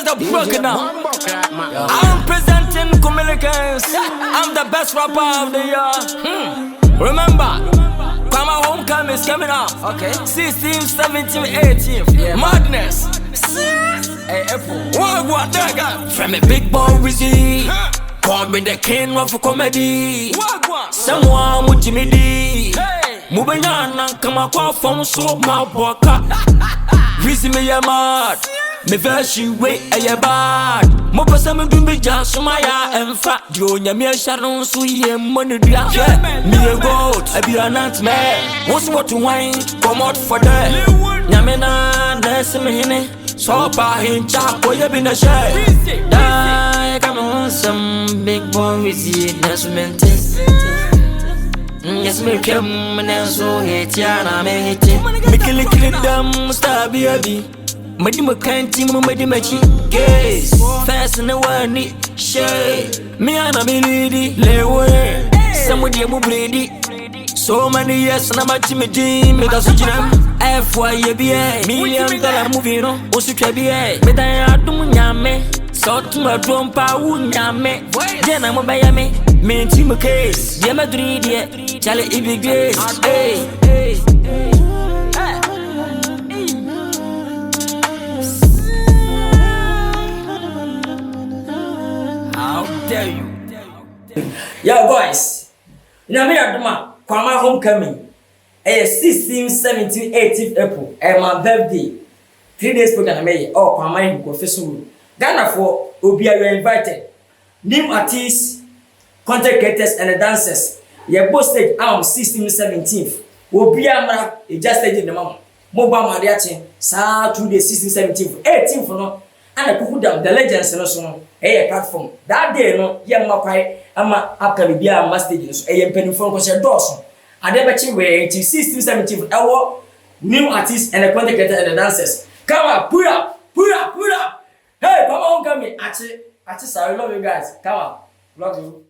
just a broken now. I'm presenting Kumilikans. I'm the best rapper of the year. Remember, Kwama Homecoming is coming up. Okay. 16th, 17th, 18th. Yeah. Madness. Hey, Apple. What that from a big boy Rizzy. Call me the king of comedy. Someone with Jimmy D. Mubanyana come up from so my boka. Rizzy me ya mad. Me version wait a ya bad. Mopasam do me just Maya and fat Jonia me Sharon Sui and money. Me a goat, I be an ant man. What's what to wine? Come out for that. Yamena, there's a minute. So by him, chap, boy, you been a shade. Die, come on, some big boy with you, that's mentess. Yes, me come and so hate Yana, me hate it. Make a little dumb star, baby. Madima can't team, Madima case. Fast and the one need shade. Me and a lady, lay away. Somebody move lady. So many years and I'm a Timothy, because of them. FYBA, $1 movie, no, also KBA. But I don't yame, so to my drum power, yame. Then I'm a bayame, me and Tim case. Yeah, Madrid, yeah, Charlie Ibig Grace. Hey. How dare you? Yo, boys, now me at the man, Kwama Homecoming. 16th, 17th, 18th April, my birthday. 3 days program, oh, Kwama Professor. Ghana for Obia, you are invited. New artists, content creators, and dancers. Your both stage 16th, 17th. Obia, just stage in the mom. Mobile Mariachi, sa 2 days, 16th, 17th, 18th for no. And I put down the legends and so a platform. That day, no, young Mapai, Ama Akalibia, Masters, a penny phone was your Dawson. I never change way 16th, 17th hour. New artists and the content creators and the dancers. Come on, put up. Hey, come on, come in. Actually, I love you guys. Come on, love you.